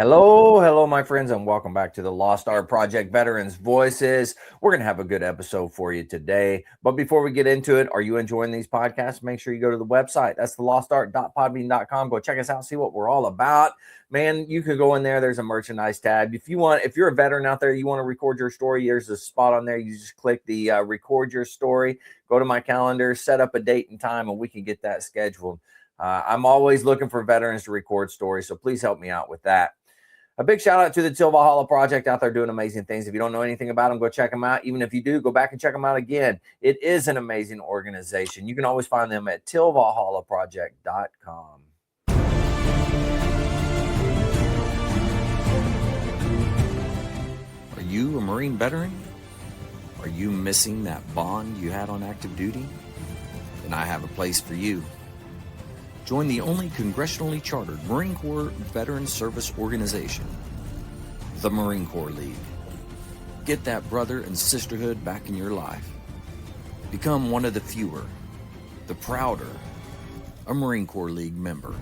Hello, my friends, and welcome back to the Lost Art Project Veterans Voices. We're going to have a good episode for you today. But before we get into it, are you enjoying these podcasts? Make sure you go to the website. That's thelostart.podbean.com. Go check us out, see what we're all about. Man, you could go in there. There's a merchandise tab. If you're a veteran out there, you want to record your story, there's a spot on there. You just click the record your story, go to my calendar, set up a date and time, and we can get that scheduled. I'm always looking for veterans to record stories, so please help me out with that. A big shout out to the Till Valhalla Project out there doing amazing things. If you don't know anything about them, go check them out. Even if you do, go back and check them out again. It is an amazing organization. You can always find them at tillvalhallaproject.com. Are you a Marine veteran? Are you missing that bond you had on active duty? Then I have a place for you. Join the only congressionally chartered Marine Corps Veteran Service Organization, the Marine Corps League. Get that brother and sisterhood back in your life. Become one of the fewer, the prouder, a Marine Corps League member.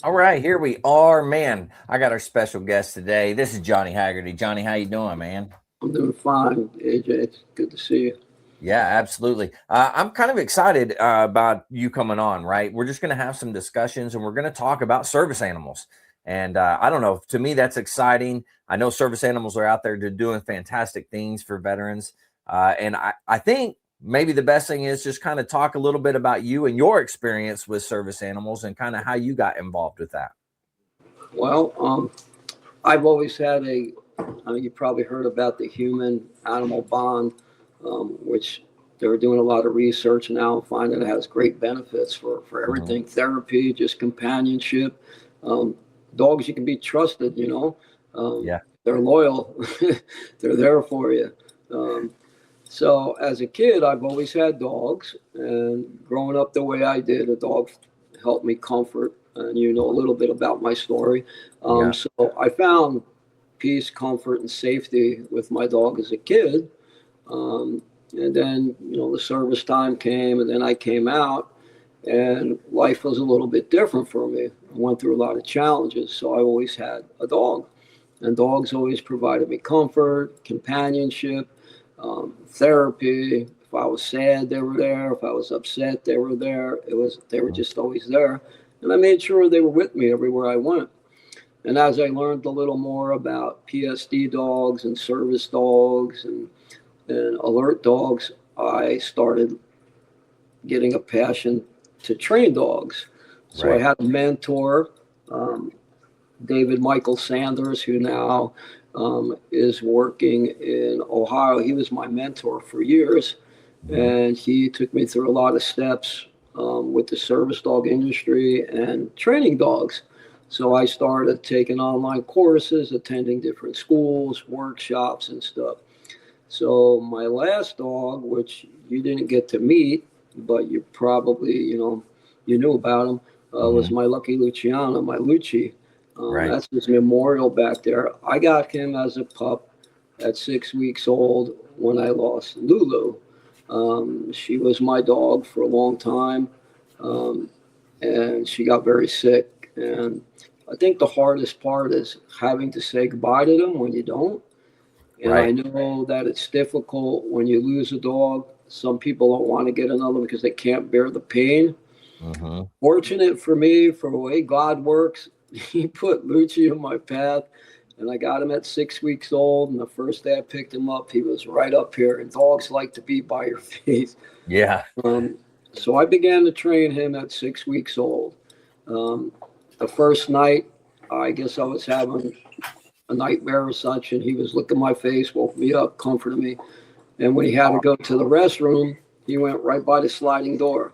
All right, here we are, man. I got our special guest today. This is Johnny Haggerty. Johnny, how you doing, man? I'm doing fine, AJ. It's good to see you. Yeah, absolutely. I'm kind of excited about you coming on, right? We're just going to have some discussions and we're going to talk about service animals. And I don't know, to me, that's exciting. I know service animals are out there doing fantastic things for veterans. And I think maybe the best thing is just kind of talk a little bit about you and your experience with service animals and kind of how you got involved with that. Well, I've always had you probably heard about the human-animal bond, which they're doing a lot of research now and finding it has great benefits for everything. Mm-hmm. Therapy, just companionship. Dogs, you can be trusted, Yeah. They're loyal. They're there for you. So as a kid, I've always had dogs. And growing up the way I did, a dog helped me comfort. And you know a little bit about my story. So I found peace, comfort, and safety with my dog as a kid. And then, the service time came, and then I came out, and life was a little bit different for me. I went through a lot of challenges, so I always had a dog. And dogs always provided me comfort, companionship, therapy. If I was sad, they were there. If I was upset, they were there. They were just always there. And I made sure they were with me everywhere I went. And as I learned a little more about PSD dogs and service dogs and alert dogs, I started getting a passion to train dogs. So right. I had a mentor, David Michael Sanders, who now is working in Ohio. He was my mentor for years, and he took me through a lot of steps with the service dog industry and training dogs. So I started taking online courses, attending different schools, workshops, and stuff. So my last dog, which you didn't get to meet, but you probably, you knew about him, was my Lucky Luciano, my Lucci. Right. That's his memorial back there. I got him as a pup at 6 weeks old when I lost Lulu. She was my dog for a long time, and she got very sick. And I think the hardest part is having to say goodbye to them when you don't. And right. I know that it's difficult when you lose a dog. Some people don't want to get another one because they can't bear the pain. Mm-hmm. Fortunate for me, for the way God works, he put Lucci in my path, and I got him at 6 weeks old. And the first day I picked him up, he was right up here. And dogs like to be by your face. Yeah. So I began to train him at 6 weeks old. The first night, I guess I was having a nightmare or such, and he was licking my face, woke me up, comforted me. And when he had to go to the restroom, he went right by the sliding door.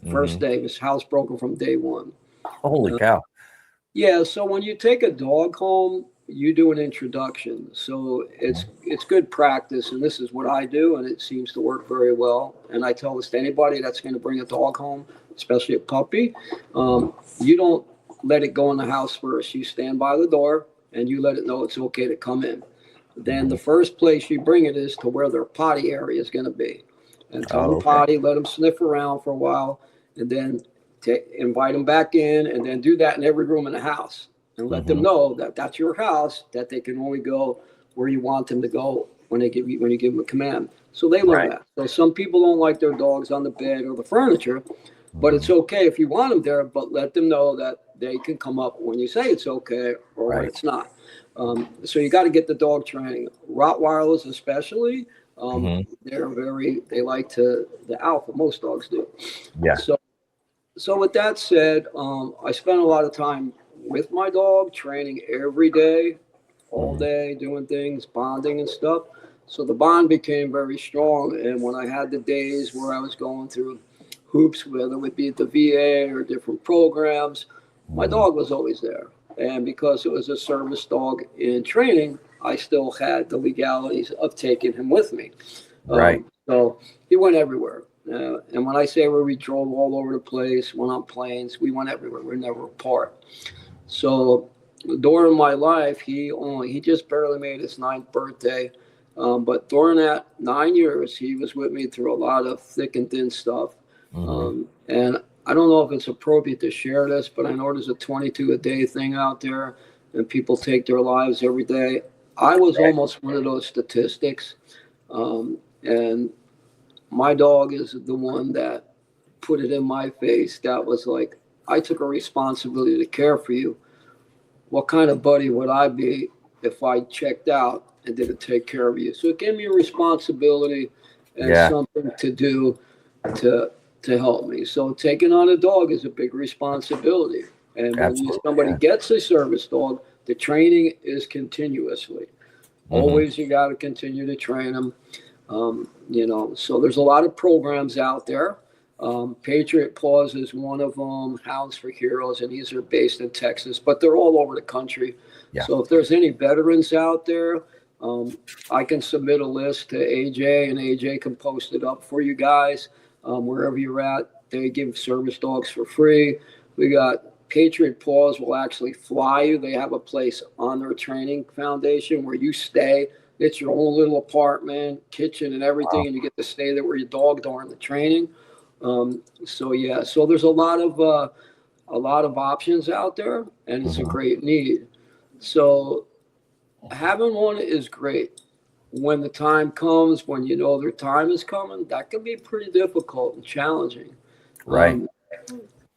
First day, his house broken from day one. Holy cow. Yeah, so when you take a dog home, you do an introduction. So it's good practice, and this is what I do, and it seems to work very well. And I tell this to anybody that's going to bring a dog home, especially a puppy, you don't let it go in the house first. You stand by the door, and you let it know it's okay to come in. Then the first place you bring it is to where their potty area is going to be. and tell Oh, them okay. potty, let them sniff around for a while, and then invite them back in, and then do that in every room in the house, and let them Hmm. know that that's your house, that they can only go where you want them to go when you give them a command. So they learn Right. that. So some people don't like their dogs on the bed or the furniture, but it's Hmm. okay if you want them there. But let them know that they can come up when you say it's okay or when Right. it's not. So you got to get the dog training. Rottweilers especially, um, Hmm. they like to the alpha. Most dogs do. Yeah. So so with that said, I spent a lot of time with my dog, training every day, all Hmm. day, doing things, bonding and stuff. So the bond became very strong. And when I had the days where I was going through hoops, whether it would be at the VA or different programs, my Hmm. dog was always there. And because it was a service dog in training, I still had the legalities of taking him with me. Right. So he went everywhere. And when I say where we drove all over the place, went on planes, we went everywhere. We were never apart. So during my life, he just barely made his ninth birthday. But during that 9 years, he was with me through a lot of thick and thin stuff. Hmm. And I don't know if it's appropriate to share this, but I know there's a 22 a day thing out there, and people take their lives every day. I was Right. almost one of those statistics. And my dog is the one that put it in my face. That was like, I took a responsibility to care for you. What kind of buddy would I be if I checked out and didn't take care of you? So it gave me a responsibility and Yeah. something to do to to help me. So taking on a dog is a big responsibility. And when Absolutely. somebody Yeah. gets a service dog, the training is continuously. Hmm. Always you got to continue to train them. So there's a lot of programs out there. Patriot Paws is one of them, Hounds for Heroes, and these are based in Texas, but they're all over the country. Yeah. So if there's any veterans out there, um, I can submit a list to AJ, and AJ can post it up for you guys wherever you're at. They give service dogs for free. We got Patriot Paws will actually fly you. They have a place on their training foundation where you stay. It's your own little apartment, kitchen, and everything, Wow. and you get to stay there with your dog during the training. So yeah, so there's a lot of options out there, and it's a Hmm. great need. So having one is great. When the time comes, when you know their time is coming, that can be pretty difficult and challenging. Right. Um,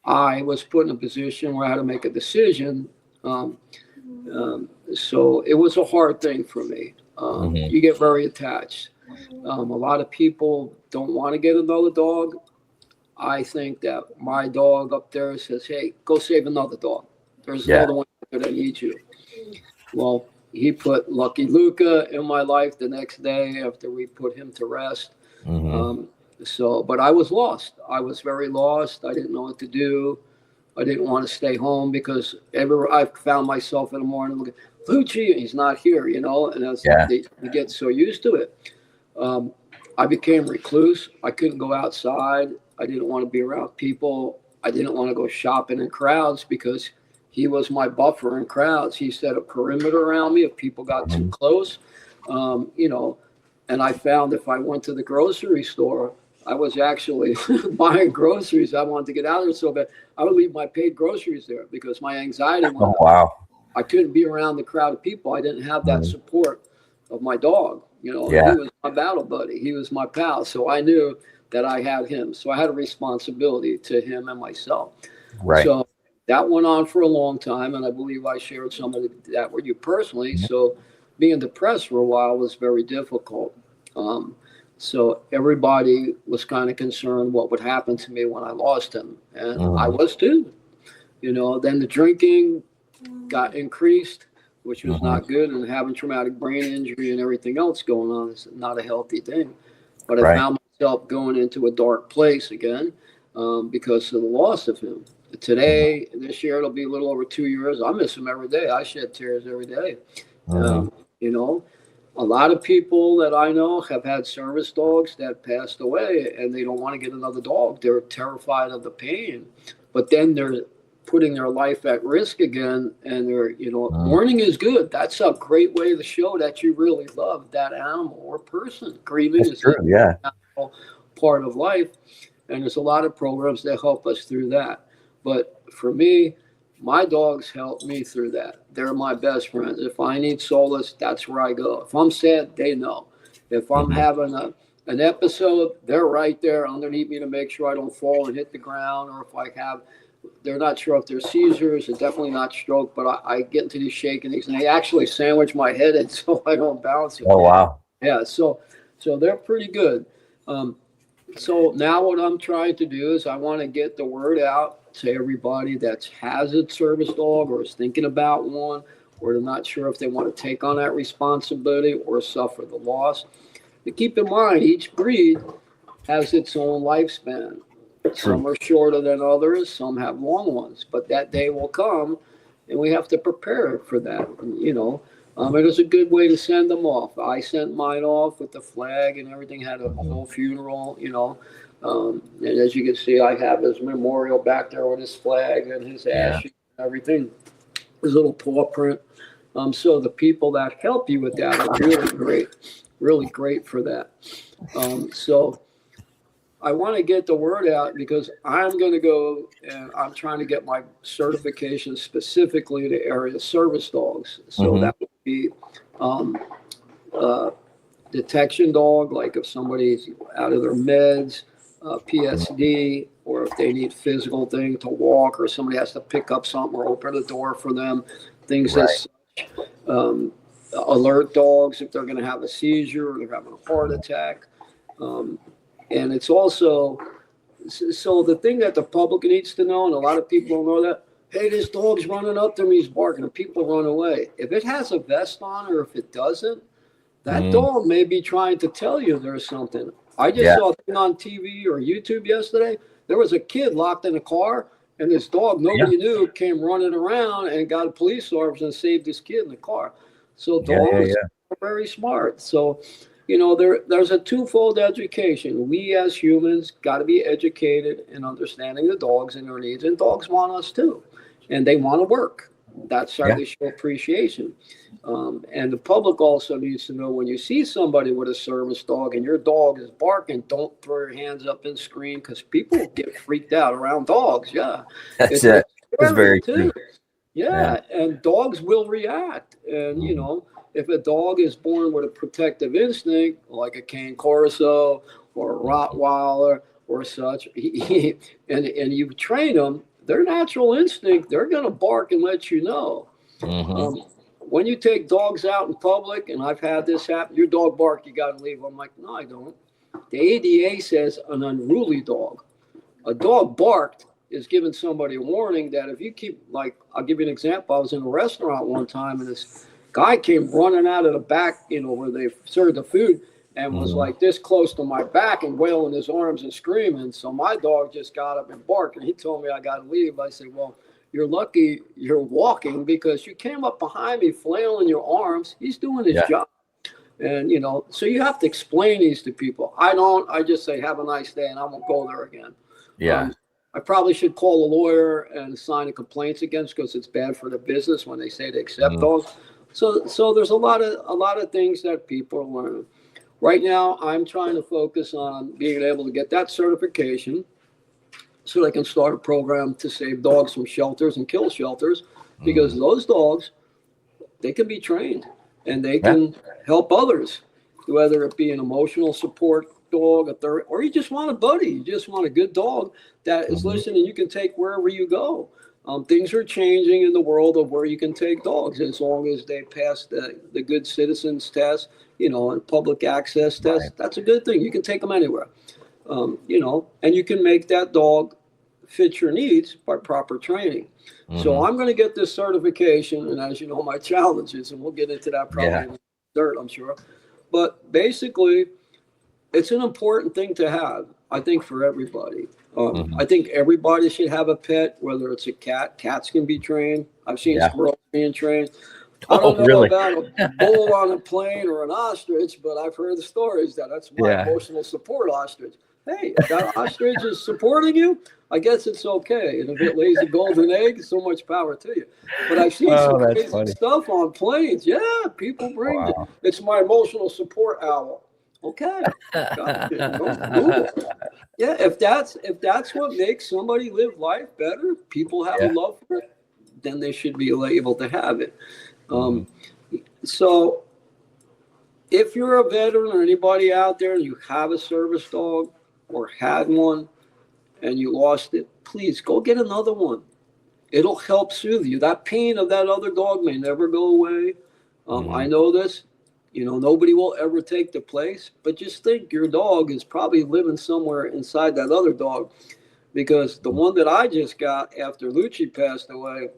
I was put in a position where I had to make a decision. Um, so it was a hard thing for me. Hmm. You get very attached. A lot of people don't want to get another dog. I think that my dog up there says, "Hey, go save another dog. There's Yeah. another one that needs you." Well, he put Lucky Luca in my life the next day after we put him to rest. Hmm. Um, but I was lost. I was very lost. I didn't know what to do. I didn't want to stay home because I found myself in the morning looking, Lucci, he's not here, and Yeah. you get so used to it. Um, I became recluse. I couldn't go outside. I didn't want to be around people. I didn't want to go shopping in crowds because he was my buffer in crowds. He set a perimeter around me if people got too Hmm. close. Um, you know, and I found if I went to the grocery store, I was actually buying groceries. I wanted to get out of there so bad. I would leave my paid groceries there because my anxiety Oh, went up. wow. I couldn't be around the crowd of people. I didn't have that Hmm. support of my dog, and he Yeah. was my battle buddy. He was my pal. So I knew that I had him. So I had a responsibility to him and myself. Right. So that went on for a long time. And I believe I shared some of that with you personally. Mhm. So being depressed for a while was very difficult. Um, so everybody was kind of concerned what would happen to me when I lost him. And I Mhm. was too. Then the drinking got increased, which was Mhm. not good, and having traumatic brain injury and everything else going on is not a healthy thing. But I Right. found myself going into a dark place again because of the loss of him. Today, this year, it'll be a little over 2 years. I miss him every day. I shed tears every day. Mhm. Um, you know, a lot of people that I know have had service dogs that passed away and they don't want to get another dog. They're terrified of the pain, but then they're putting their life at risk again. And Mhm. mourning is good. That's a great way to show that you really love that animal or person. Grieving That's is true. a Yeah. animal part of life. And there's a lot of programs that help us through that. But for me, my dogs help me through that. They're my best friends. If I need solace, that's where I go. If I'm sad, they know. If I'm having an episode, they're right there underneath me to make sure I don't fall and hit the ground. Or if they're not sure if they're seizures, they're definitely not stroke, but I get into these shaking things, and they actually sandwich my head in so I don't bounce it. Oh, wow. Yeah, so they're pretty good. So now what I'm trying to do is I want to get the word out to everybody that has a service dog or is thinking about one, or they're not sure if they want to take on that responsibility or suffer the loss. But keep in mind, each breed has its own lifespan. Some are shorter than others, some have long ones, but that day will come and we have to prepare for that, It was a good way to send them off. I sent mine off with the flag and everything, had a whole funeral, and as you can see, I have his memorial back there with his flag and his ashes and everything, his little paw print. So the people that help you with that are really great for that. So I want to get the word out because I'm going to go and I'm trying to get my certification specifically to area service dogs. So that would be detection dog, like if somebody's out of their meds, PSD, or if they need physical thing to walk, or somebody has to pick up something or open the door for them, things as such. Alert dogs if they're going to have a seizure or they're having a heart attack. And it's also, so the thing that the public needs to know, and a lot of people don't know that, hey, this dog's running up to me, he's barking, and people run away. If it has a vest on or if it doesn't, that dog may be trying to tell you there's something. I just saw a thing on TV or YouTube yesterday. There was a kid locked in a car, and this dog nobody knew came running around and got a police officer and saved this kid in the car. So dogs are very smart. So, there's a twofold education. We as humans got to be educated in understanding the dogs and their needs, and dogs want us too, and they want to work. That's how they show appreciation. And the public also needs to know when you see somebody with a service dog and your dog is barking, don't throw your hands up and scream, because people get freaked out around dogs. Yeah, that's it. It's very true. Yeah, and dogs will react, and if a dog is born with a protective instinct, like a cane corso or a Rottweiler or such, and you train them, their natural instinct, they're going to bark and let you know. When you take dogs out in public, and I've had this happen, your dog barked, you got to leave. I'm like, no, I don't. The ADA says an unruly dog. A dog barked is giving somebody a warning that if you keep, like, I'll give you an example. I was in a restaurant one time, and this guy came running out of the back, where they served the food, and was like this close to my back and wailing his arms and screaming. So my dog just got up and barked, and he told me I got to leave. I said, well, you're lucky you're walking, because you came up behind me flailing your arms. He's doing his job. And, so you have to explain these to people. I just say, have a nice day, and I won't go there again. I probably should call a lawyer and sign a complaints against, because it's bad for the business when they say they accept dogs. So there's a lot of things that people are learning. Right now, I'm trying to focus on being able to get that certification so they can start a program to save dogs from shelters and kill shelters, because those dogs, they can be trained and they can help others, whether it be an emotional support dog, or you just want a buddy. You just want a good dog that is listening you can take wherever you go. Things are changing in the world of where you can take dogs, as long as they pass the good citizens test, and public access test. That's a good thing. You can take them anywhere, and you can make that dog fit your needs by proper training. So I'm going to get this certification, and as you know, my challenges, and we'll get into that probably in the third, I'm sure. But basically, it's an important thing to have, I think, for everybody. I think everybody should have a pet, whether it's a cat. Cats can be trained. I've seen squirrels being trained. I don't know about a bull on a plane or an ostrich, but I've heard the stories that's my emotional support ostrich. Hey, if that ostrich is supporting you, I guess it's okay. And if it lays a golden egg, so much power to you. But I've seen some crazy stuff on planes. Yeah, people bring it. It's my emotional support owl. Okay, go Google. Yeah, if that's what makes somebody live life better, people have a Yeah. love for it, then they should be able to have it. Hmm. Um, so if you're a veteran or anybody out there and you have a service dog or had one and you lost it, please go get another one. It'll help soothe you. That pain of that other dog may never go away. I Hmm. know this. Nobody will ever take the place, but just think your dog is probably living somewhere inside that other dog, because the one that I just got after Lucci passed away,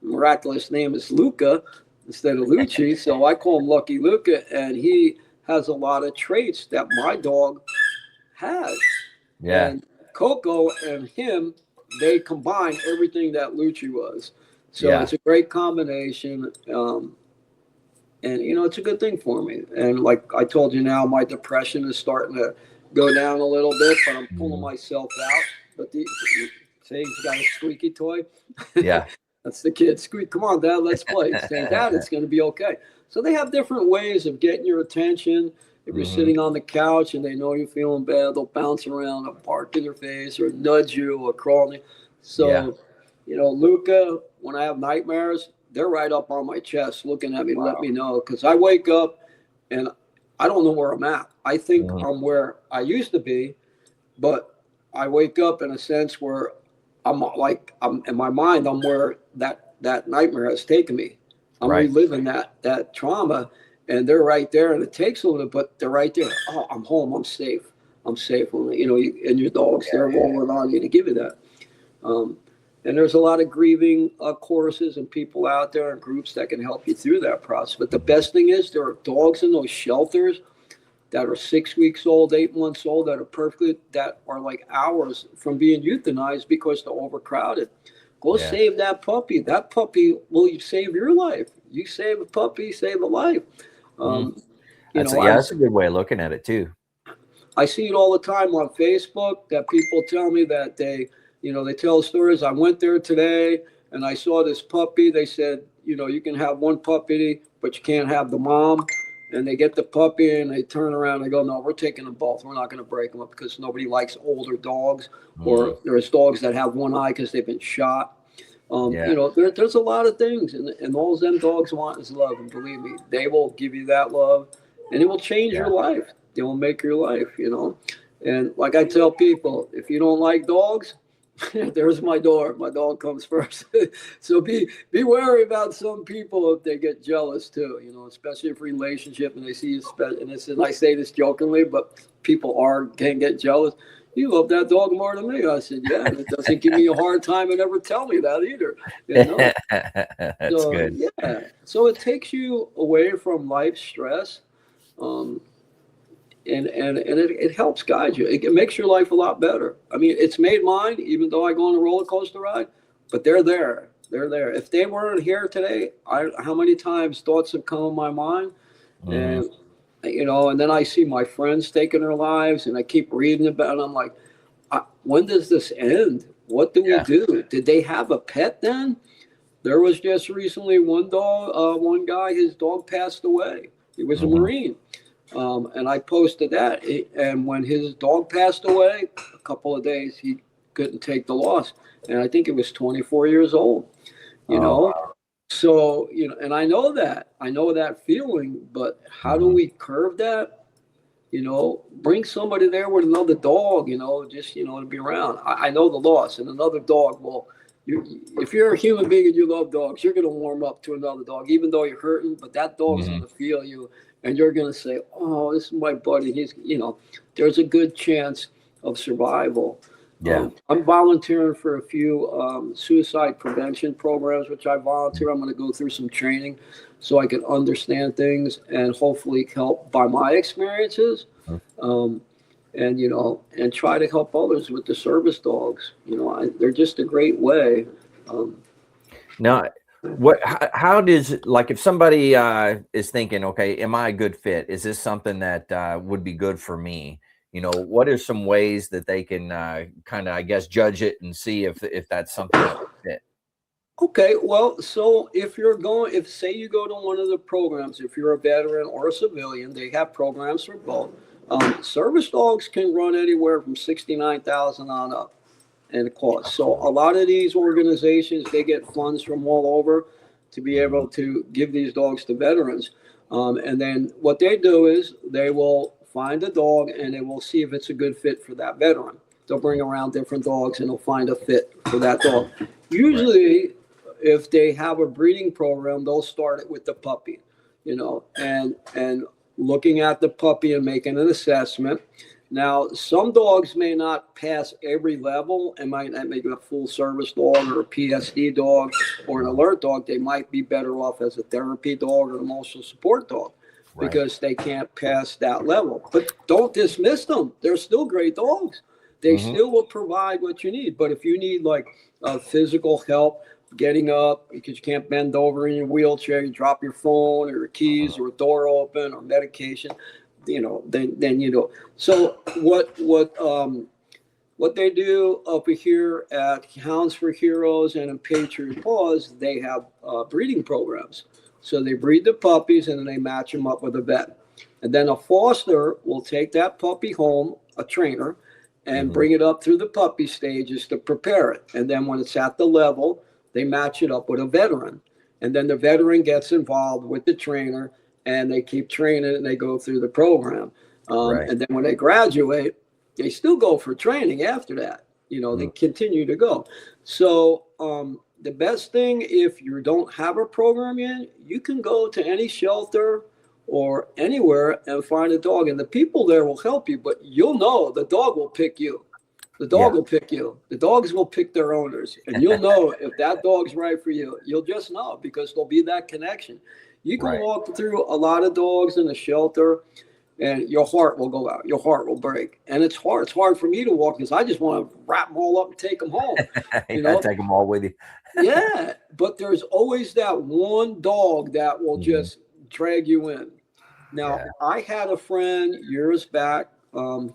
miraculous name is Luca instead of Lucci, so I call him Lucky Luca, and he has a lot of traits that my dog has. Yeah. And Coco and him, they combine everything that Lucci was. So Yeah. it's a great combination. And, it's a good thing for me. And like I told you now, my depression is starting to go down a little bit, but I'm pulling Mhm. myself out. But say he's got a squeaky toy. Yeah. That's the kid. Squeak, come on, Dad, let's play. Saying, Dad, it's going to be okay. So they have different ways of getting your attention. If you're Hmm. sitting on the couch and they know you're feeling bad, they'll bounce around and bark in your face or nudge you or crawl. Yeah. So, Luca, when I have nightmares, they're right up on my chest looking at me to let Wow. me know. Because I wake up and I don't know where I'm at. I think Mhm. I'm where I used to be, but I wake up in a sense where I'm in my mind. I'm where that nightmare has taken me. I'm Right. reliving that trauma, and they're right there. And it takes a little, but they're right there. Oh, I'm home. I'm safe. I'm safe. And your dogs, they're rolling on you to give you that. Um, and there's a lot of grieving courses and people out there and groups that can help you through that process. But the best thing is there are dogs in those shelters that are 6 weeks old, 8 months old, that are like hours from being euthanized because they're overcrowded. Go Yeah. save that puppy. That puppy will save your life. You save a puppy, save a life. Mhm. Um, you That's know, yeah, I that's a good way of looking at it too. I see it all the time on Facebook that people tell me that they tell stories. I went there today and I saw this puppy. They said, you can have one puppy, but you can't have the mom. And they get the puppy and they turn around and they go, no, we're taking them both. We're not going to break them up because nobody likes older dogs, Mm. or there's dogs that have one eye because they've been shot. Yeah. There's a lot of things, and all them dogs want is love. And believe me, they will give you that love, and it will change your Yeah. life. It will make your life. And like I tell people, if you don't like dogs, there's my door. My dog comes first. So be wary about some people if they get jealous too. Especially if relationship and they see you. And I say this jokingly, but people can get jealous. You love that dog more than me. I said, yeah, and it doesn't give me a hard time and never tell me that either. You know. That's So good. yeah, so it takes you away from life stress. Um, and it helps guide you. It makes your life a lot better. I mean, it's made mine, even though I go on a roller coaster ride, but they're there. They're there. If they weren't here today, how many times thoughts have come in my mind, Mhm. and and then I see my friends taking their lives, and I keep reading about it. I'm like, when does this end? What do we Yeah. do? Did they have a pet then? There was just recently one guy, his dog passed away. He was a Mhm. Marine. And I posted that. And when his dog passed away, a couple of days, he couldn't take the loss. And I think it was 24 years old, you Oh, know? wow. So, and I know that feeling, but how do Mhm. we curb that? Bring somebody there with another dog, just, to be around. I know the loss, and another dog will. If you're a human being and you love dogs, you're going to warm up to another dog, even though you're hurting. But that dog's going Mhm. to feel you, and you're going to say, "Oh, this is my buddy." There's a good chance of survival. Yeah. I'm volunteering for a few suicide prevention programs, which I volunteer. I'm going to go through some training so I can understand things and hopefully help by my experiences. Mhm. Um, and try to help others with the service dogs. They're just a great way. Um, Now, how does like if somebody is thinking, okay, am I a good fit? Is this something that would be good for me? What are some ways that they can kind of, I guess, judge it and see if that's something that would fit? okay, well, so if say you go to one of the programs, if you're a veteran or a civilian, they have programs for both. Service dogs can run anywhere from 69,000 on up in the cost. So a lot of these organizations, they get funds from all over to be able to give these dogs to veterans. And then what they do is they will find a dog and they will see if it's a good fit for that veteran. They'll bring around different dogs and they'll find a fit for that dog. Usually, if they have a breeding program, they'll start it with the puppy, and looking at the puppy and making an assessment. Now, some dogs may not pass every level and might not make it a full service dog or a PSD dog or an alert dog. They might be better off as a therapy dog or an emotional support dog because they can't pass that level. But don't dismiss them. They're still great dogs. They still will provide what you need. But if you need like physical help, getting up because you can't bend over in your wheelchair, you drop your phone or your keys or a door open or medication, then. So what they do up here at Hounds for Heroes and in Patriot Paws, they have breeding programs. So they breed the puppies and then they match them up with a vet. And then a foster will take that puppy home, a trainer, and bring it up through the puppy stages to prepare it. And then when it's at the level, they match it up with a veteran. And then the veteran gets involved with the trainer and they keep training and they go through the program. And then when they graduate, they still go for training after that. They continue to go. So the best thing, if you don't have a program yet, you can go to any shelter or anywhere and find a dog. And the people there will help you, but you'll know the dog will pick you. The dog will pick you. The dogs will pick their owners. And you'll know if that dog's right for you. You'll just know because there'll be that connection. You can walk through a lot of dogs in a shelter and your heart will go out. Your heart will break. And it's hard. It's hard for me to walk because I just want to wrap them all up and take them home. Take them all with you. Yeah. But there's always that one dog that will just drag you in. Now, I had a friend years back.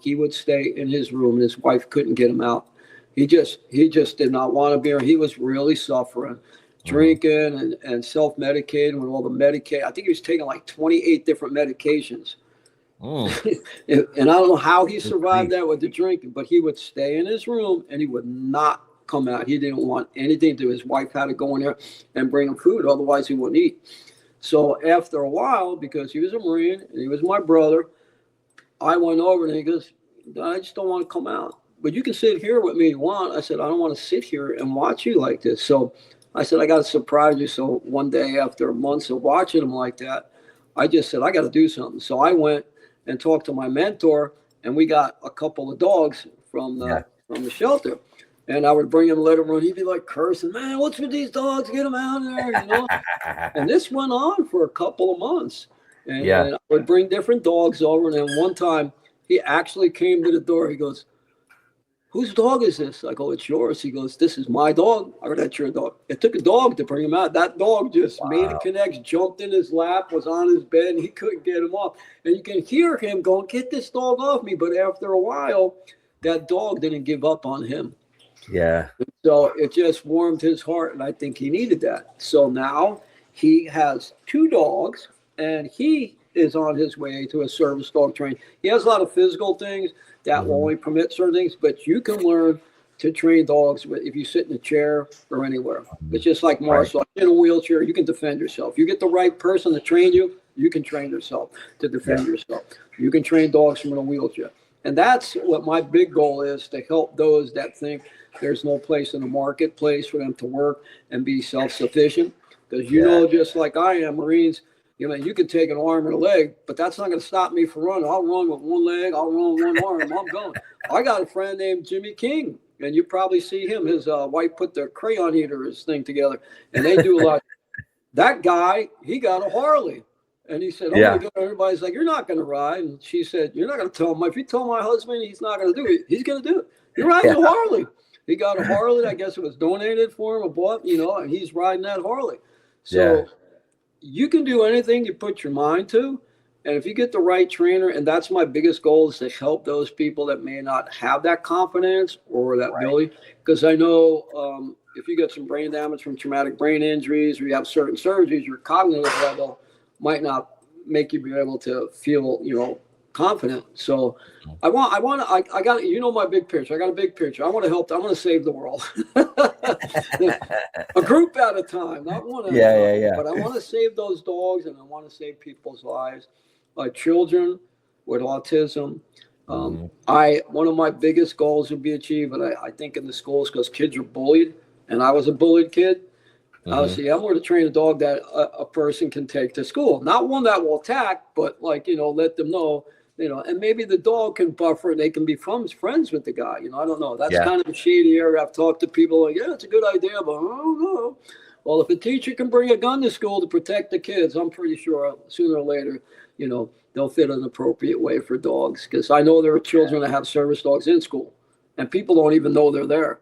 He would stay in his room and his wife couldn't get him out. He just did not want to be here. He was really suffering, drinking and self-medicating with all the Medicaid. I think he was taking like 28 different medications. And I don't know how he survived that with the drinking, but he would stay in his room and he would not come out. He didn't want anything to do. His wife had to go in there and bring him food. Otherwise he wouldn't eat. So after a while, because he was a Marine and he was my brother, I went over and he goes, I just don't want to come out. But you can sit here with me if you want. I said, I don't want to sit here and watch you like this. So I said, I got to surprise you. So one day after months of watching him like that, I just said, I got to do something. So I went and talked to my mentor and we got a couple of dogs from the shelter. And I would bring him, let him run. He'd be like cursing, man, what's with these dogs? Get them out of there, And this went on for a couple of months. And I would bring different dogs over. And then one time he actually came to the door. He goes, whose dog is this? I go, it's yours. He goes, this is my dog. I go, that's your dog. It took a dog to bring him out. That dog just made a connection, jumped in his lap, was on his bed, and he couldn't get him off. And you can hear him going, get this dog off me. But after a while, that dog didn't give up on him. Yeah. So it just warmed his heart. And I think he needed that. So now he has 2 dogs. And he is on his way to a service dog training. He has a lot of physical things that will only permit certain things, but you can learn to train dogs if you sit in a chair or anywhere. It's just like martial arts. In a wheelchair, you can defend yourself. You get the right person to train you, you can train yourself to defend yourself. You can train dogs from in a wheelchair. And that's what my big goal is, to help those that think there's no place in the marketplace for them to work and be self-sufficient. Because just like I am, Marines, you can take an arm and a leg, but that's not going to stop me from running. I'll run with one leg. I'll run with one arm. I'm going. I got a friend named Jimmy King, and you probably see him. His wife put the crayon eaters thing together, and they do a lot. That guy, he got a Harley, and he said, "Oh my God!" Everybody's like, "You're not going to ride," and she said, "You're not going to tell him. If you tell my husband he's not going to do it, he's going to do it. You're riding a Harley." He got a Harley. I guess it was donated for him, or bought, and he's riding that Harley. So. You can do anything you put your mind to. And if you get the right trainer, and that's my biggest goal, is to help those people that may not have that confidence or that ability. Because I know if you get some brain damage from traumatic brain injuries or you have certain surgeries, your cognitive level might not make you be able to feel, confident. So I got, you know, my big picture. I got a big picture. I want to help. I want to save the world. A group at a time, not one at a time. Yeah. But I want to save those dogs, and I want to save people's lives. Children with autism. One of my biggest goals would be achieved, and I think in the schools, because kids are bullied, and I was a bullied kid. I would say, I'm going to train a dog that a person can take to school. Not one that will attack, but like, you know, let them know, you know, and maybe the dog can buffer and they can be friends with the guy. You know, I don't know. That's kind of a shady area. I've talked to people like, yeah, it's a good idea, but I don't know. Well, if a teacher can bring a gun to school to protect the kids, I'm pretty sure sooner or later, you know, they'll fit an appropriate way for dogs. Because I know there are children that have service dogs in school and people don't even know they're there.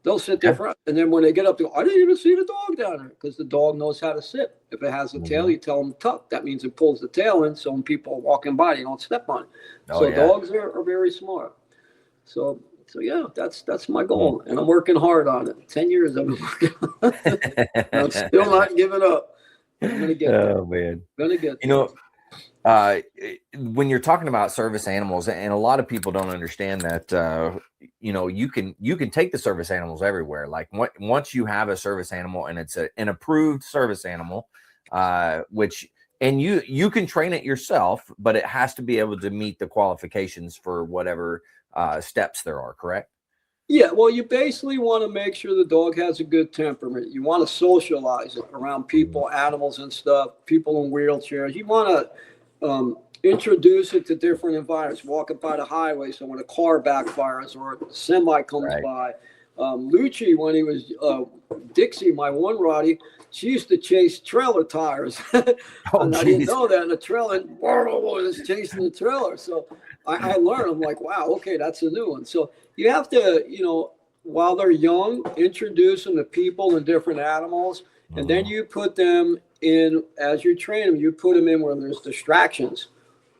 They'll sit there for, and then when they get up, they go, I didn't even see the dog down there, because the dog knows how to sit. If it has a tail, you tell them to tuck. That means it pulls the tail in, so when people are walking by, they don't step on it. Dogs are very smart. So yeah, that's my goal, and I'm working hard on it. 10 years I've been working on it. I'm still not giving up. I'm gonna get there. Oh man, gonna get there. You know, when you're talking about service animals, and a lot of people don't understand that, you know, you can take the service animals everywhere. Like once you have a service animal and it's an approved service animal, which, and you can train it yourself, but it has to be able to meet the qualifications for whatever steps there are, correct? Yeah, well, you basically want to make sure the dog has a good temperament. You want to socialize it around people, animals and stuff, people in wheelchairs. You want to introduce it to different environments, walking by the highway. So when a car backfires or a semi comes by, Lucci, when he was Dixie, my one Roddy, she used to chase trailer tires. And I didn't know that. And the trailer was chasing the trailer. So I learned, I'm like, wow, okay, that's a new one. So you have to, you know, while they're young, introduce them to people and different animals. And then you put them in, as you train them, you put them in where there's distractions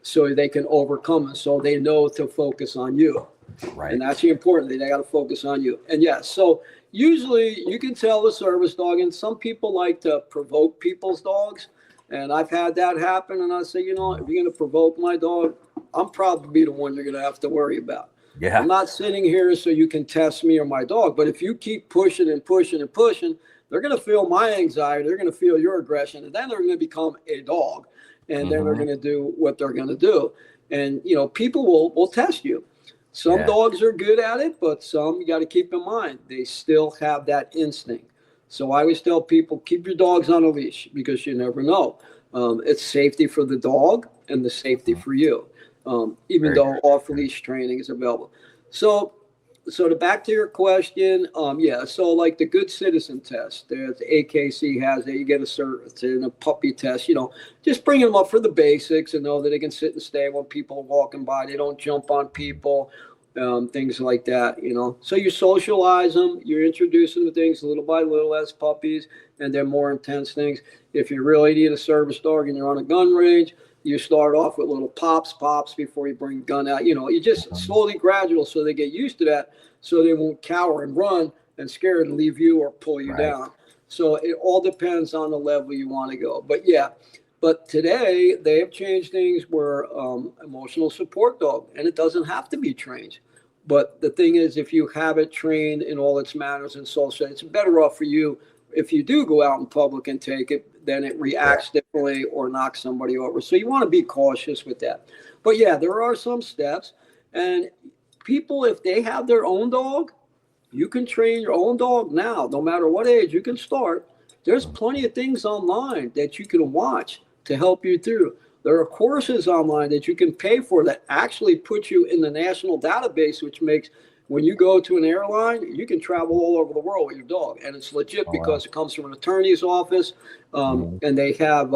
so they can overcome it. So they know to focus on you. Right. And that's the important thing. They got to focus on you. And yes, so usually you can tell the service dog, and some people like to provoke people's dogs. And I've had that happen. And I say, you know, if you're going to provoke my dog, I'm proud to be the one you're going to have to worry about. Yeah. I'm not sitting here so you can test me or my dog. But if you keep pushing and pushing and pushing, they're going to feel my anxiety. They're going to feel your aggression. And then they're going to become a dog. And then they're going to do what they're going to do. And, you know, people will test you. Some dogs are good at it, but some, you got to keep in mind, they still have that instinct. So I always tell people, keep your dogs on a leash, because you never know. It's safety for the dog and the safety for you, even though off-leash training is available. So to back to your question, so like the good citizen test, the AKC has it, you get a cert in a puppy test, you know, just bringing them up for the basics and know that they can sit and stay when people are walking by, they don't jump on people, things like that, you know. So you socialize them, you're introducing them to things little by little as puppies, and then more intense things. If you really need a service dog and you're on a gun range, you start off with little pops before you bring the gun out. You know, you just slowly gradual so they get used to that, so they won't cower and run and scared and leave you or pull you down. So it all depends on the level you want to go. But today they have changed things where emotional support dog, and it doesn't have to be trained. But the thing is, if you have it trained in all its manners and social, it's better off for you if you do go out in public and take it, then it reacts differently or knocks somebody over. So you want to be cautious with that. But yeah, there are some steps. And people, if they have their own dog, you can train your own dog now, no matter what age, you can start. There's plenty of things online that you can watch to help you through. There are courses online that you can pay for that actually put you in the national database, which makes, when you go to an airline, you can travel all over the world with your dog, and it's legit because it comes from an attorney's office, and they have,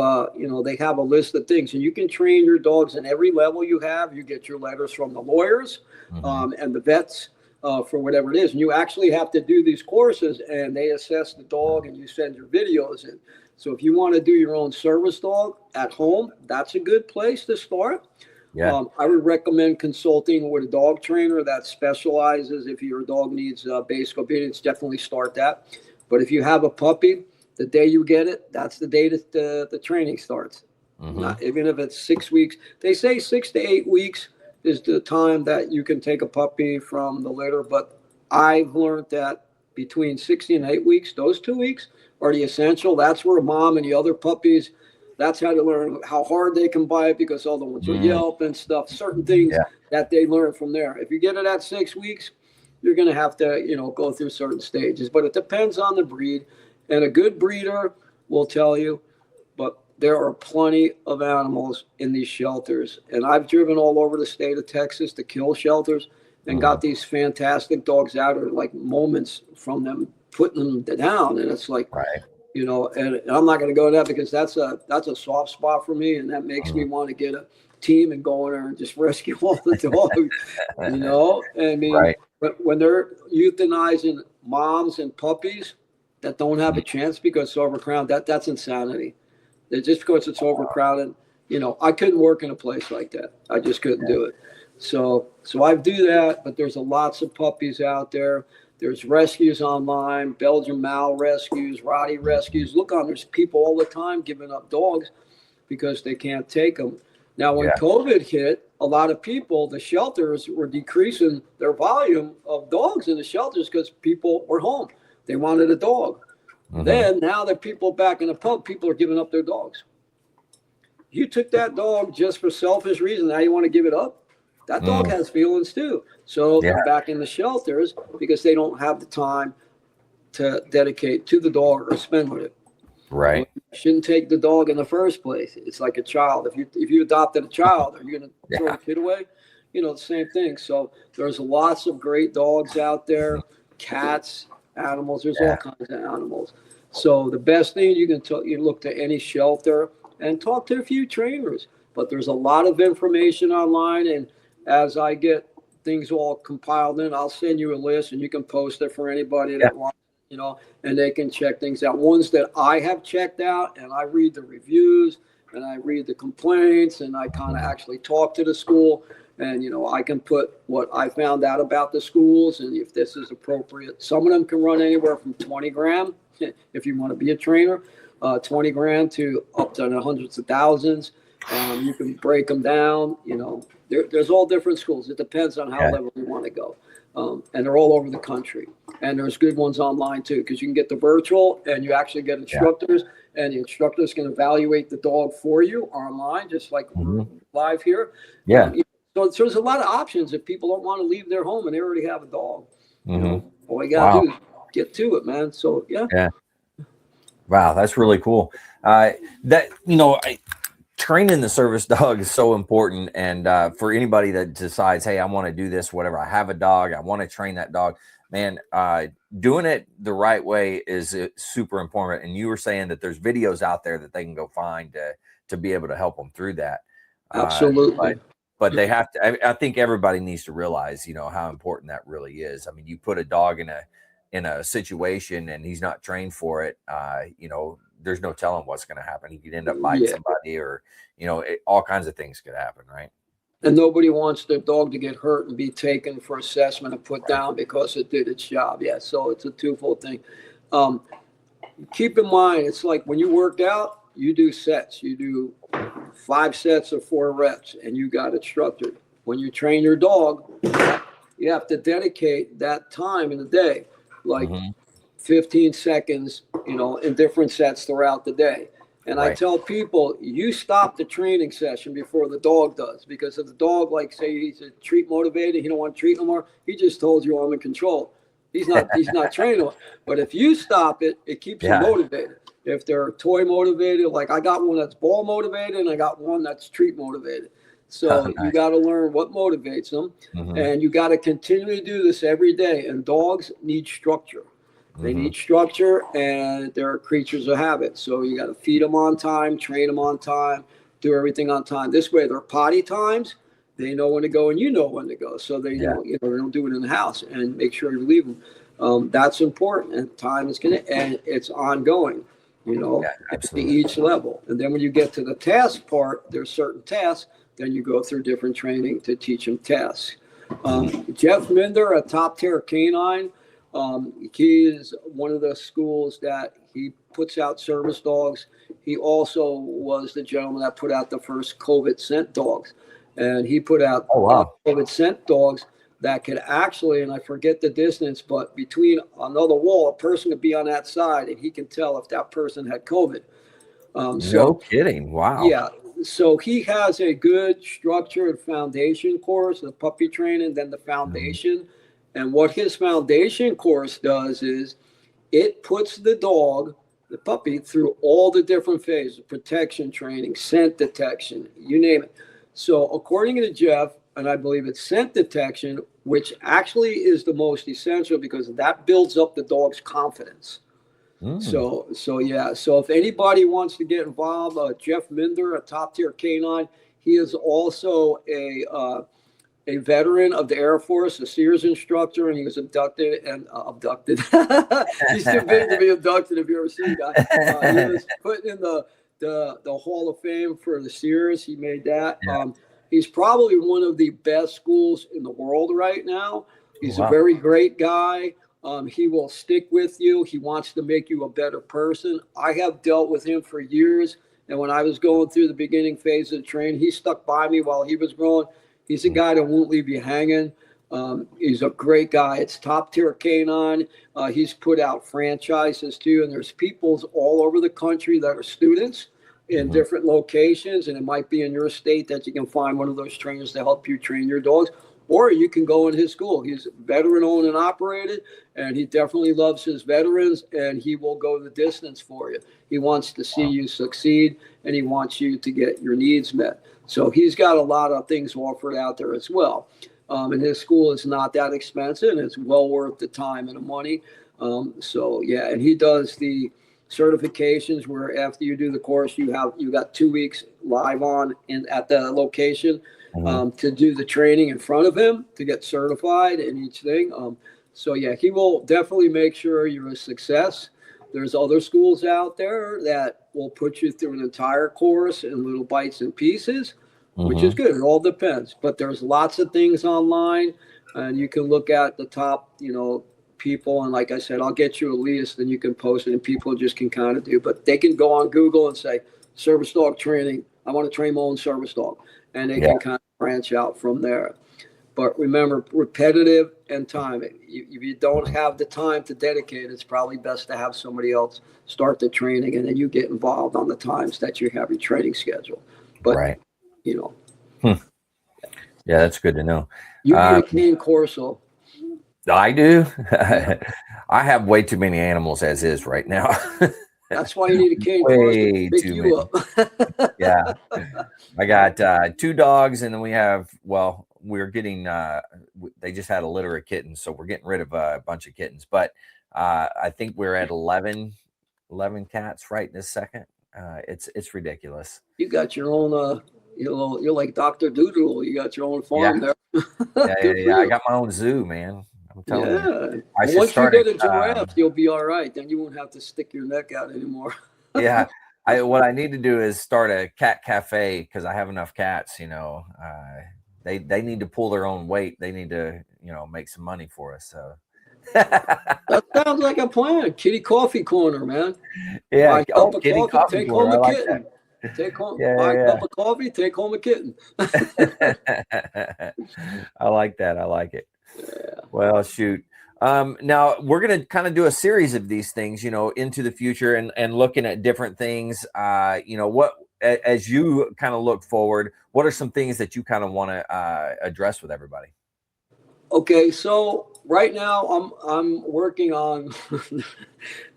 they have a list of things, and you can train your dogs in every level you have. You get your letters from the lawyers and the vets for whatever it is, and you actually have to do these courses, and they assess the dog, and you send your videos in. So if you want to do your own service dog at home, that's a good place to start. Yeah. I would recommend consulting with a dog trainer that specializes. If your dog needs basic obedience, definitely start that. But if you have a puppy, the day you get it, that's the day that the training starts. Not even if it's 6 weeks. They say 6 to 8 weeks is the time that you can take a puppy from the litter. But I've learned that between 60 and 8 weeks, those 2 weeks are the essential. That's where mom and the other puppies, that's how to learn how hard they can bite, because all the ones will yelp and stuff, certain things that they learn from there. If you get it at 6 weeks, you're going to have to, go through certain stages. But it depends on the breed. And a good breeder will tell you, but there are plenty of animals in these shelters. And I've driven all over the state of Texas to kill shelters and got these fantastic dogs out, or like moments from them putting them down. And it's like, and I'm not going to go to that, because that's a soft spot for me. And that makes me want to get a team and go in there and just rescue all the dogs, I mean, but when they're euthanizing moms and puppies that don't have a chance because it's overcrowded, that's insanity. Just because it's overcrowded, I couldn't work in a place like that. I just couldn't do it. So I do that, but there's lots of puppies out there. There's rescues online, Belgian Mal rescues, Rottie rescues. There's people all the time giving up dogs because they can't take them. Now, when COVID hit, a lot of people, the shelters were decreasing their volume of dogs in the shelters because people were home. They wanted a dog. Then, now that people are back in the pub, people are giving up their dogs. You took that dog just for selfish reasons. Now you want to give it up? That dog has feelings too. So they're back in the shelters because they don't have the time to dedicate to the dog or spend with it. Right. You shouldn't take the dog in the first place. It's like a child. If you adopted a child, are you going to throw the kid away? The same thing. So there's lots of great dogs out there, cats, animals. There's all kinds of animals. So the best thing you can you look to any shelter and talk to a few trainers. But there's a lot of information online, and as I get things all compiled in, I'll send you a list, and you can post it for anybody that wants, and they can check things out. Ones that I have checked out, and I read the reviews, and I read the complaints, and I kind of actually talk to the school, and, I can put what I found out about the schools and if this is appropriate. Some of them can run anywhere from 20 grand, if you want to be a trainer, 20 grand to up to the hundreds of thousands. You can break them down, there's all different schools. It depends on how level you want to go. And they're all over the country. And there's good ones online too, because you can get the virtual and you actually get instructors, and the instructors can evaluate the dog for you online, just like live here. So there's a lot of options if people don't want to leave their home and they already have a dog. All you got to do is get to it, man. So, Wow, that's really cool. Training the service dog is so important. And for anybody that decides, hey, I want to do this, whatever, I have a dog, I want to train that dog, man, doing it the right way is super important. And you were saying that there's videos out there that they can go find to be able to help them through that. Absolutely. But they have to, I think everybody needs to realize, how important that really is. I mean, you put a dog in a situation and he's not trained for it, there's no telling what's going to happen. He could end up biting somebody, or, all kinds of things could happen. Right. And nobody wants their dog to get hurt and be taken for assessment and put down because it did its job. So it's a twofold thing. Keep in mind, it's like when you worked out, you do sets. You do 5 sets of 4 reps, and you got it structured. When you train your dog, you have to dedicate that time in the day, like 15 seconds, in different sets throughout the day. And I tell people, you stop the training session before the dog does, because if the dog, like, say he's a treat motivated, he don't want to treat no more, he just told you I'm in control. He's not training. But if you stop it, it keeps you motivated. If they're toy motivated, like I got one that's ball motivated and I got one that's treat motivated. So you got to learn what motivates them, and you got to continually do this every day. And dogs need structure. They need structure, and they're creatures of habit. So you got to feed them on time, train them on time, do everything on time. This way, their potty times, they know when to go, and you know when to go. So they, they don't do it in the house, and make sure you leave them. That's important, and time is and it's ongoing. At each level. And then when you get to the task part, there's certain tasks. Then you go through different training to teach them tasks. Jeff Minder, a top tier canine, he is one of the schools that He puts out service dogs. He also was the gentleman that put out the first COVID scent dogs. And he put out Oh, wow. COVID scent dogs that could actually, and I forget the distance, but between another wall, a person could be on that side and he can tell if that person had COVID. No kidding. Wow. Yeah. So he has a good structured foundation course, the puppy training, then the foundation. And what his foundation course does is it puts the dog, the puppy, through all the different phases, protection training, scent detection, you name it. So according to Jeff, and I believe it's scent detection, which actually is the most essential because that builds up the dog's confidence. So yeah. So if anybody wants to get involved, Jeff Minder, a top tier canine, he is also a veteran of the Air Force, a Sears instructor, and he was abducted. He's too big to be abducted. If you ever seen that, he was put in the Hall of Fame for the Sears. He made that. Yeah. He's probably one of the best schools in the world right now. He's a very great guy. He will stick with you. He wants to make you a better person. I have dealt with him for years. And when I was going through the beginning phase of the training, he stuck by me while he was growing. He's a guy that won't leave you hanging. He's a great guy. It's top tier canine. He's put out franchises too. And there's people all over the country that are students in different locations. And it might be in your state that you can find one of those trainers to help you train your dogs. Or you can go in his school. He's veteran owned and operated, and he definitely loves his veterans, and he will go the distance for you. He wants to see you succeed, and he wants you to get your needs met. So he's got a lot of things offered out there as well. And his school is not that expensive, and it's well worth the time and the money. So yeah, and he does the certifications where after you do the course, you got 2 weeks live on at the location. To do the training in front of him to get certified in each thing. So yeah, he will definitely make sure you're a success. There's other schools out there that will put you through an entire course in little bites and pieces, which is good. It all depends. But there's lots of things online, and you can look at the top, people. And like I said, I'll get you a list and you can post it and people just can kind of do. But they can go on Google and say, service dog training. I want to train my own service dog. And they can kind of branch out from there. But remember, repetitive and time. If you don't have the time to dedicate, it's probably best to have somebody else start the training and then you get involved on the times that you have your training schedule. But, Yeah, that's good to know. You need a cane Corso. I do. I have way too many animals as is right now. That's why you need a cane Corso to pick you up. Yeah. I got 2 dogs, and then we're getting, they just had a litter of kittens, so we're getting rid of a bunch of kittens. But I think we're at 11 cats right this second. It's ridiculous. You got your own, you're like Dr. Doodle. You got your own farm there. Yeah. I got my own zoo, man. I'm telling you. Once you get a giraffe, you'll be all right. Then you won't have to stick your neck out anymore. Yeah. What I need to do is start a cat cafe because I have enough cats, they need to pull their own weight. They need to, make some money for us. So that sounds like a plan. Kitty coffee corner, man. Yeah. Buy a cup of coffee, take home a kitten. Buy a cup of coffee, take home a kitten. I like that. I like it. Yeah. Well, shoot. Now we're going to kind of do a series of these things, into the future and looking at different things. What, as you kind of look forward, what are some things that you kind of want to address with everybody? Okay. So right now I'm working on,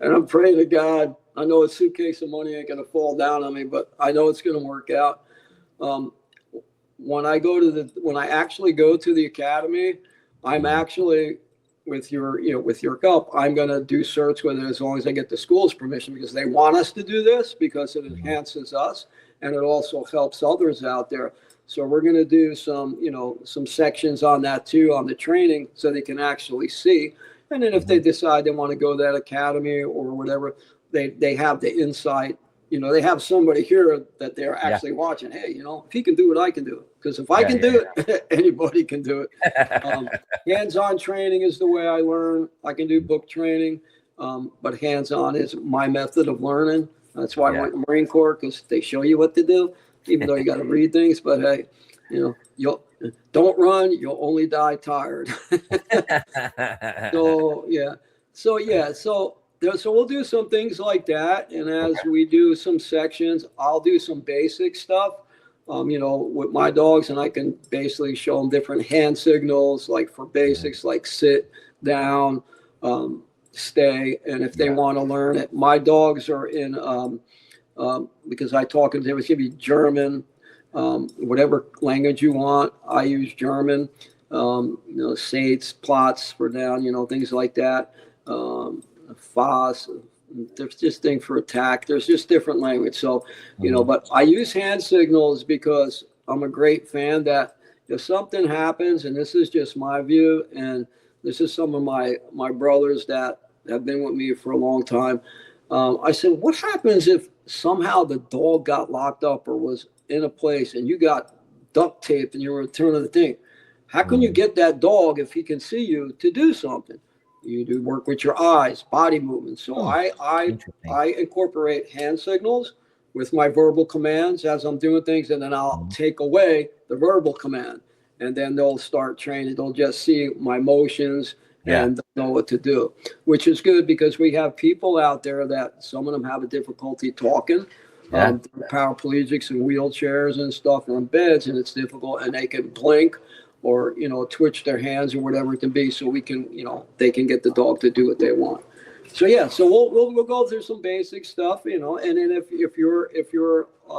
and I'm praying to God. I know a suitcase of money ain't going to fall down on me, but I know it's going to work out. When I actually go to the academy, I'm actually with your help, I'm going to do certs with it as long as I get the school's permission because they want us to do this because it enhances us and it also helps others out there. So we're going to do some sections on that too, on the training so they can actually see. And then if they decide they want to go to that academy or whatever, they have the insight. They have somebody here that they're actually watching. Hey, if he can do it, I can do it. Because if I can do it, anybody can do it. Hands-on training is the way I learn. I can do book training. but hands-on is my method of learning. That's why I Yeah. went to the Marine Corps, because they show you what to do, even though you got to read things. But hey, you'll don't run. You'll only die tired. So yeah, so we'll do some things like that, and Okay. as we do some sections, I'll do some basic stuff, with my dogs, and I can basically show them different hand signals, like for basics, like sit, down, stay, and if they Yeah. want to learn it, my dogs are in because I talk and they would give you German, whatever language you want. I use German, Sates, plots for down, things like that. Fas, there's just thing for attack. There's just different language. So, but I use hand signals because I'm a great fan that if something happens, and this is just my view, and this is some of my brothers that have been with me for a long time. I said, what happens if somehow the dog got locked up or was in a place and you got duct taped and you were turning the thing? How can you get that dog, if he can see you, to do something? You do work with your eyes, body movement. So I incorporate hand signals with my verbal commands as I'm doing things, and then I'll take away the verbal command, and then they'll start training. They'll just see my motions and know what to do, which is good because we have people out there that some of them have a difficulty talking. Paraplegics in wheelchairs and stuff on beds, and it's difficult, and they can blink or twitch their hands or whatever it can be, so we can they can get the dog to do what they want. So so we'll go through some basic stuff, and then if your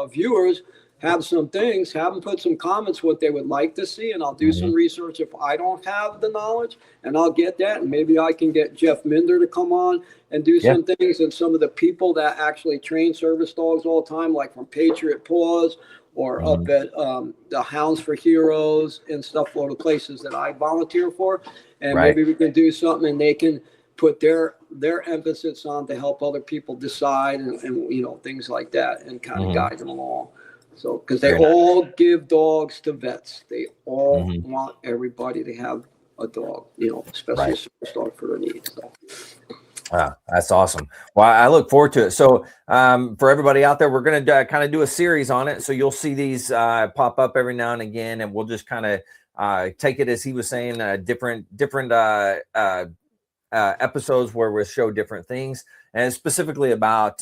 viewers have some things, have them put some comments what they would like to see, and I'll do some research if I don't have the knowledge, and I'll get that, and maybe I can get Jeff Minder to come on and do some things, and some of the people that actually train service dogs all the time, like from Patriot Paws or up at the Hounds for Heroes and stuff, all the places that I volunteer for, and maybe we can do something and they can put their emphasis on to help other people decide and things like that, and kind of guide them along. So, because they all give dogs to vets, they all want everybody to have a dog, especially a service dog for their needs. So. Wow, that's awesome. Well, I look forward to it. So for everybody out there, we're going to kind of do a series on it. So you'll see these pop up every now and again, and we'll just kind of take it, as he was saying, different episodes where we'll show different things, and specifically about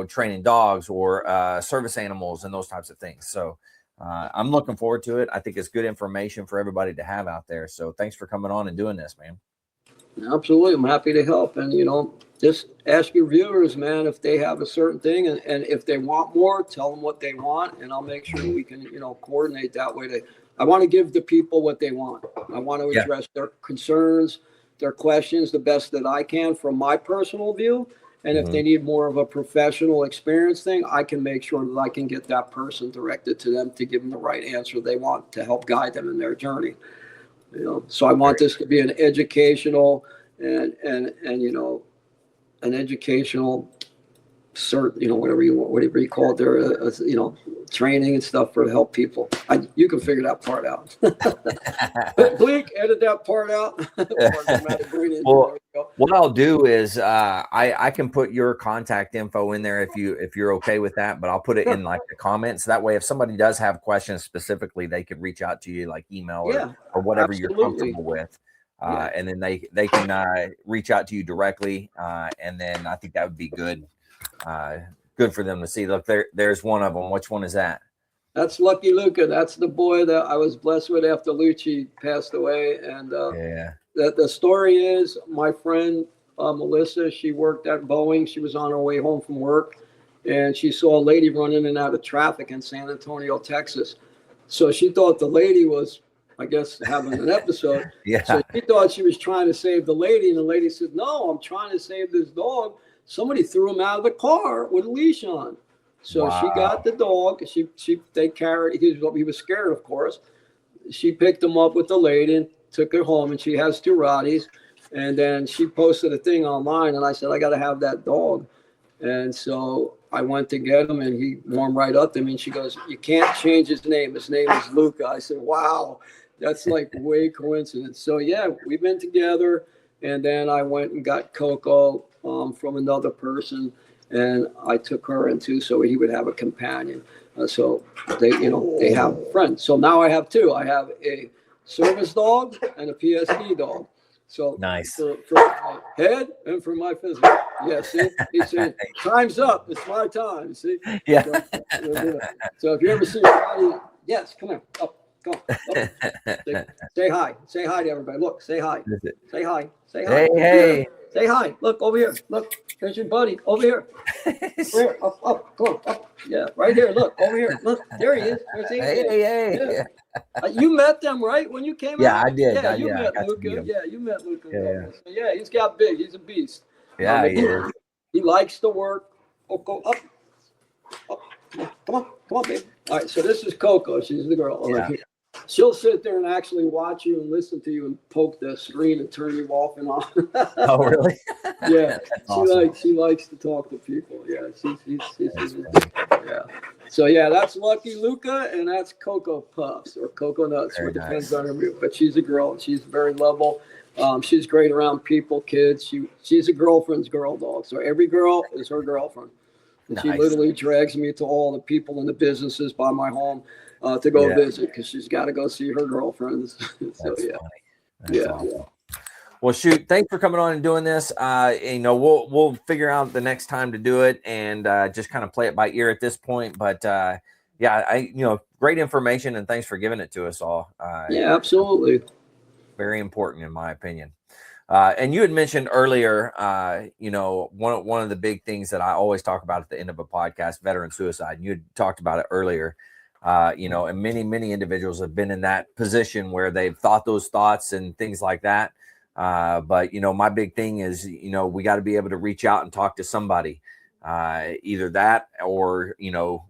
training dogs or service animals and those types of things. So I'm looking forward to it. I think it's good information for everybody to have out there. So thanks for coming on and doing this, man. Absolutely. I'm happy to help. And, just ask your viewers, man, if they have a certain thing, and if they want more, tell them what they want, and I'll make sure we can, coordinate that way. I want to give the people what they want. I want to address their concerns, their questions the best that I can from my personal view. And if they need more of a professional experience thing, I can make sure that I can get that person directed to them to give them the right answer they want to help guide them in their journey. So I want this to be an educational and an educational whatever you call it there, training and stuff for to help people. You can figure that part out. Blink, edit that part out. Well, what I'll do is I can put your contact info in there if you're okay with that, but I'll put it in like the comments. That way, if somebody does have questions specifically, they could reach out to you, like email or whatever you're comfortable with. And then they can reach out to you directly. And then I think that would be good. Good for them to see. Look, there's one of them. Which one is that? That's Lucky Luca. That's the boy that I was blessed with after Lucci passed away. And the story is, my friend Melissa, she worked at Boeing. She was on her way home from work, and she saw a lady run in and out of traffic in San Antonio, Texas. So she thought the lady was, I guess, having an episode. So she thought she was trying to save the lady, and the lady said, "No, I'm trying to save this dog. Somebody threw him out of the car with a leash on." So she got the dog. They carried. He was scared, of course. She picked him up with the lady and took her home. And she has 2 Rotties. And then she posted a thing online, and I said, "I got to have that dog." And so I went to get him, and he warmed right up to me. And she goes, "You can't change his name. His name is Luca." I said, "Wow, that's like way coincidence." So we've been together. And then I went and got Coco from another person, and I took her in too, so he would have a companion. So they have friends. So now I have two. I have a service dog and a PSD dog. So nice for my head and for my physical. Yeah, see, he said, time's up. It's my time. See? Yeah. So if you ever see anybody, yes, come here. Up. Come on. Say hi. Say hi to everybody. Look, say hi. Say hi. Say hi. Hey. Say hi. Look over here. Look, here's your buddy. Over here. Here. Up. Come on. Up. Yeah, right here. Look, over here. Look, there he is. Hey. Yeah. You met them, right? When you came out? Yeah, I did. Yeah, you met Luca. Yeah, you met Luca. Yeah, he's got big. He's a beast. Yeah, he is. He likes to work. Oh, go up. Come on, baby. All right, so this is Coco. She's the girl. Yeah. She'll sit there and actually watch you and listen to you and poke the screen and turn you off and on. Oh, really? Yeah. Awesome. She likes to talk to people. Yeah. Yeah. So yeah, that's Lucky Luca and that's Coco Puffs or Coco Nuts. It depends on her mood. But she's a girl. She's very level. She's great around people, kids. She's a girlfriend's girl dog. So every girl is her girlfriend. And she literally drags me to all the people in the businesses by my home to go visit because she's got to go see her girlfriends. So That's awesome. Well, shoot, thanks for coming on and doing this. We'll figure out the next time to do it and just kind of play it by ear at this point. But great information and thanks for giving it to us all. Yeah, absolutely. Very important in my opinion. And you had mentioned earlier, one of the big things that I always talk about at the end of a podcast, veteran suicide. And you had talked about it earlier, and many individuals have been in that position where they've thought those thoughts and things like that. But my big thing is, we got to be able to reach out and talk to somebody, either that or,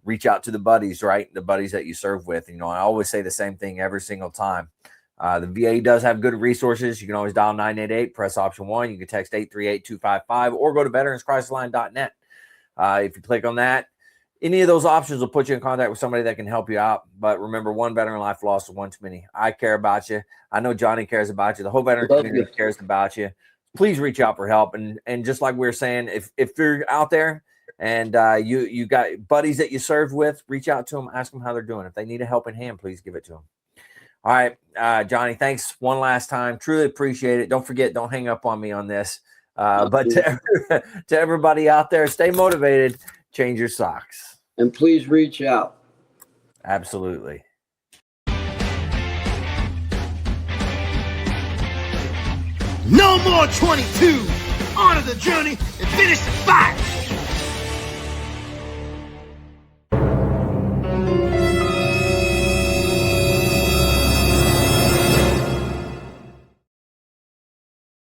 reach out to the buddies, right? The buddies that you serve with. I always say the same thing every single time. The VA does have good resources. You can always dial 988, press option 1. You can text 838-255 or go to veteranscrisisline.net. If you click on that, any of those options will put you in contact with somebody that can help you out. But remember, one veteran life lost is one too many. I care about you. I know Johnny cares about you. The whole veteran community cares about you. Please reach out for help. And just like we were saying, if you're out there and you got buddies that you served with, reach out to them, ask them how they're doing. If they need a helping hand, please give it to them. All right, Johnny, thanks one last time. Truly appreciate it. Don't forget, don't hang up on me on this. But to everybody out there, stay motivated, change your socks. And please reach out. Absolutely. No more 22. Honor the journey and finish the fight.